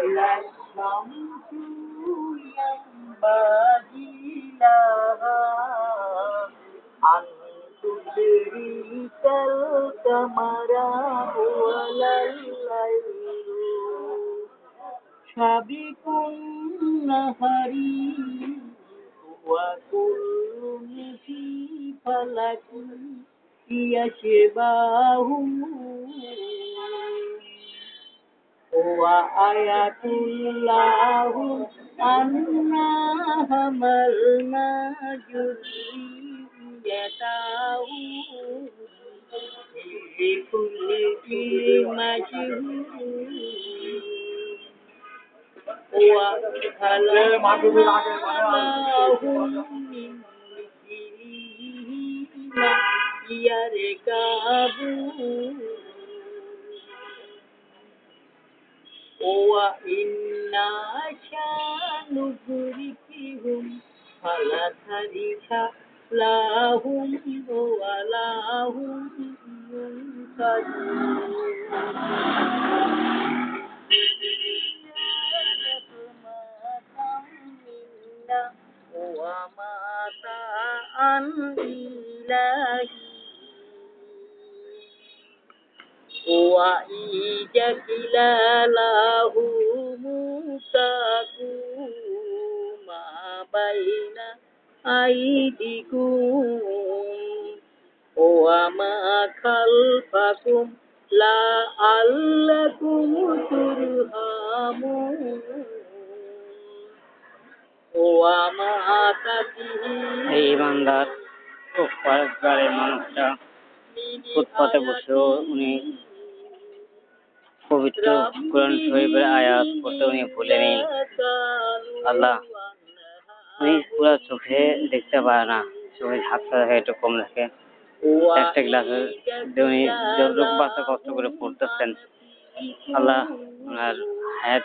للشمس ينبغي لها أن تدرك القمر ولا الليل سابق النهار وكل في فلك يسبحون وآية الله أنا حملنا ذريته في كل مجهول وخلقناهم من مثله يركبون وإن نغرقهم فلا ترث لهم ولا هم ينقذون ومتاعا إلهي وإذا خلاله متقوا ما بين أيديكم وما خلفكم لعلكم ترحمون وما تتقون এই ইমানদার ও পরেশগারের মানুষটা ফুটপাতে বসেও উনি পবিত্র কোরআন শরীফের আয়াত পড়তে উনি ভুলেনি। আল্লাহ উনি পুরো চোখে দেখতে পারে না, চোখের হাতটা দেখে একটু কম দেখে। একটা গ্লাসের উনি যতটুকু বাচ্চা কষ্ট করে পড়তেছেন, আল্লাহ ওনার হায়াত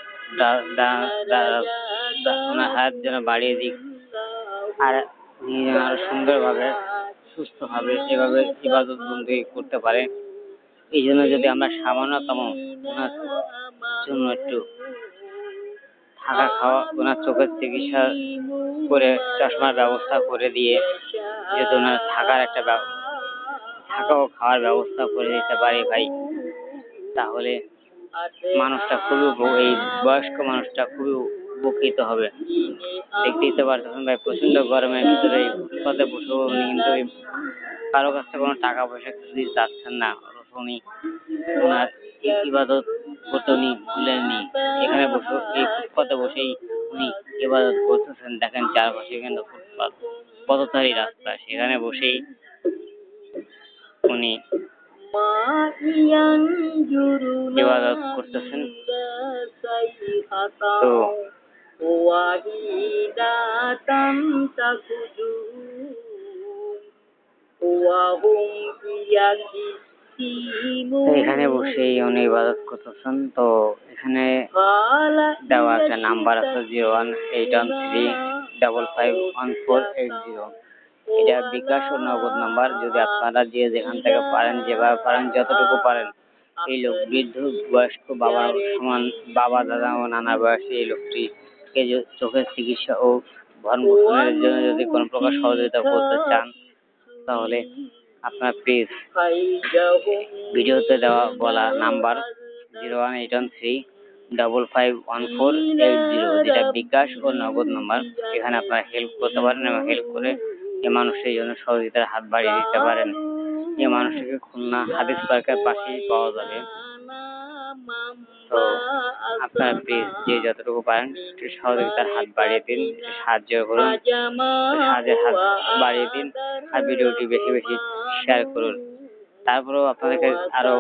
ওনার হায়াত যেন বাড়িয়ে দিক, আর উনি যেন আরো সুন্দরভাবে সুস্থভাবে এভাবে ইবাদত বন্দেগী করতে পারে। এই জন্য যদি আমরা সামান্যতম ওনার জন্য একটু থাকা খাওয়া, ওনার চোখের চিকিৎসা করে চশমার ব্যবস্থা করে দিয়ে যদি ওনার থাকার একটা থাকা ও খাওয়ার ব্যবস্থা করে দিতে পারি ভাই, তাহলে মানুষটা খুবই এই বয়স্ক মানুষটা খুবই উপকৃত হবে। দেখতেই তো পারতেছেন ভাই, প্রচন্ড গরমের ভিতরে ফুটপাতে বসেও উনি কিন্তু কারো কাছ থেকে কোনো টাকা পয়সা কিছুই চাচ্ছেন না। উনি ওনার ইবাদত করতে উনি ভুলেননি। এখানে বসে এই ফুটপাতে বসেই উনি ইবাদত করতেছেন। দেখেন চারপাশে কিন্তু ফুটপাত, পথচারী রাস্তা, সেখানে বসেই উনি ইবাদত করতেছেন। তো এখানে বসেই উনি ইবাদত করতেছেন। তো এখানে দেওয়া একটা নাম্বার আছে 01813551480। এটা বিকাশ ও নগদ নাম্বার। যদি আপনারা যে যেখান থেকে পারেন, যেভাবে পারেন, যতটুকু পারেন, এই লোক বৃদ্ধ বয়স্ক বাবার সমান, বাবা দাদা ও নানা বয়সী এই লোকটিকে চোখের চিকিৎসা ও ভরণ পোষণের জন্য যদি কোনো প্রকার সহযোগিতা করতে চান, তাহলে আপনার প্লিজ ভিডিওতে দেওয়া বলা নাম্বার 01813551480, যেটা বিকাশ ও নগদ নাম্বার। এখানে আপনারা হেল্প করতে পারেন এবং হেল্প করে এই মানুষের জন্য সহযোগিতার হাত বাড়িয়ে দিতে পারেন। এই মানুষটিকে খুলনা হাদিস পার্কের পাশেই পাওয়া যাবে। তো আপনারা প্লিজ যে যতটুকু পারেন সহযোগিতার হাত বাড়িয়ে দিন, সাহায্য করুন, সাহায্যের হাত বাড়িয়ে দিন, আর ভিডিওটি বেশি বেশি শেয়ার করুন। তারপরেও আপনাদেরকে আরো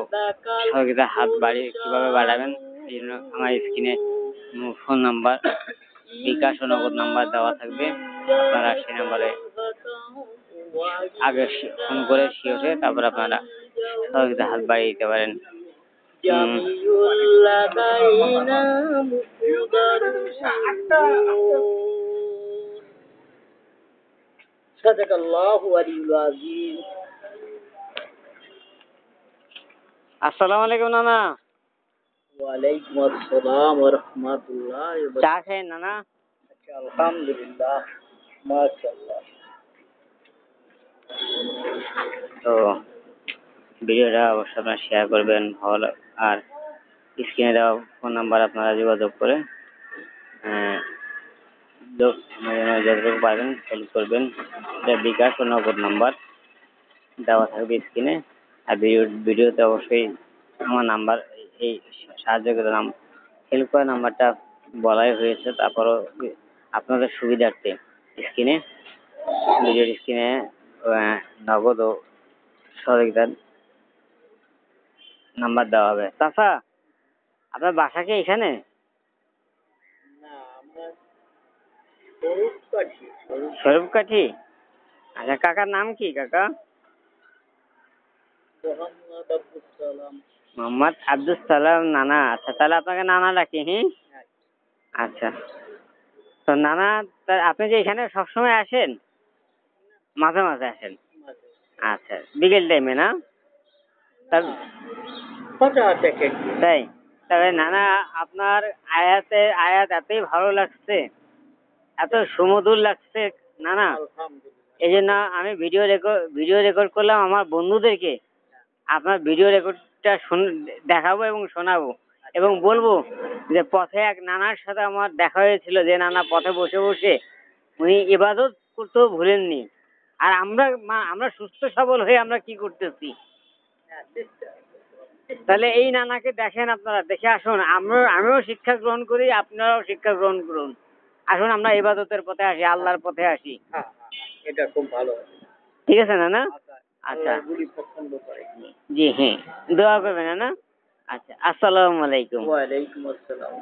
সহযোগিতার হাত বাড়িয়ে কিভাবে বাড়াবেন, এই জন্য আমার স্ক্রিনে ফোন নাম্বার, বিকাশ ও নগদ নাম্বার দেওয়া থাকবে। আপনারা সেই নাম্বারে আগে ফোন করে শিওরে তারপর আপনারা সহযোগিতার হাত বাড়িয়ে দিতে পারেন। আসসালামু আলাইকুম নানা। ওয়ালাইকুম আসসালাম ওয়া রাহমাতুল্লাহি ওয়া চা খায় নানা? বারাকাতুহু। আলহামদুলিল্লাহ, মাশাআল্লাহ। তো ভিডিওটা অবশ্যই আপনারা শেয়ার করবেন, ভালো আর স্ক্রিনে দেওয়া ফোন নাম্বার আপনারা যোগাযোগ করে যতটুকু পারবেন হেল্প করবেন। এটা বিকাশ ও নগদ নাম্বার দেওয়া থাকবে স্ক্রিনে। আর ভিডিওতে অবশ্যই আমার নাম্বার, এই সাহায্য করে হেল্প করার নাম্বারটা বলাই হয়েছে। তারপরও আপনাদের সুবিধার্থে স্ক্রিনে, ভিডিওর স্ক্রিনে নগদ ও সহযোগিতার নাম্বার দেওয়া হবে। চাচা, আপনার বাসা কি এখানে? না, আমরা স্বরূপকাঠি। স্বরূপকাঠি। আচ্ছা, কাকার নাম কি কাকা? মোহাম্মদ আব্দুল সালাম। মোহাম্মদ আব্দুল সালাম নানা। আচ্ছা, তাহলে আপনাকে নানা ডাকি। হ্যাঁ, আচ্ছা। তো নানা, আপনি যে এখানে সবসময় আসেন? মাঝে মাঝে আসেন? আচ্ছা, বিকেল টাইমে না? তাই? তবে নানা, আপনার আয়াত এতই ভালো লাগছে, এত সুমধুর লাগছে নানা, এই জন্য আমি ভিডিও রেকর্ড করলাম আমার বন্ধুদেরকে। আপনার ভিডিও রেকর্ডটা দেখাবো এবং শোনাবো, এবং বলবো যে পথে এক নানার সাথে আমার দেখা হয়েছিল, যে নানা পথে বসে বসে উনি ইবাদত করতেও ভুলেননি। আর আমরা সুস্থ সবল হয়ে আমরা কি করতেছি। তাহলে এই নানাকে দেখেন, আপনারা দেখে আসুন। আমিও শিক্ষা গ্রহণ করি, আপনারাও শিক্ষা গ্রহণ করুন। আসুন আমরা ইবাদতের পথে আসি, আল্লাহর পথে আসি। এটা খুব ভালো। ঠিক আছে নানা? আচ্ছা, পছন্দ করে। জি হ্যাঁ, দোয়া করবেন নানা। আচ্ছা, আসসালামু আলাইকুম। ওয়ালাইকুম আসসালাম।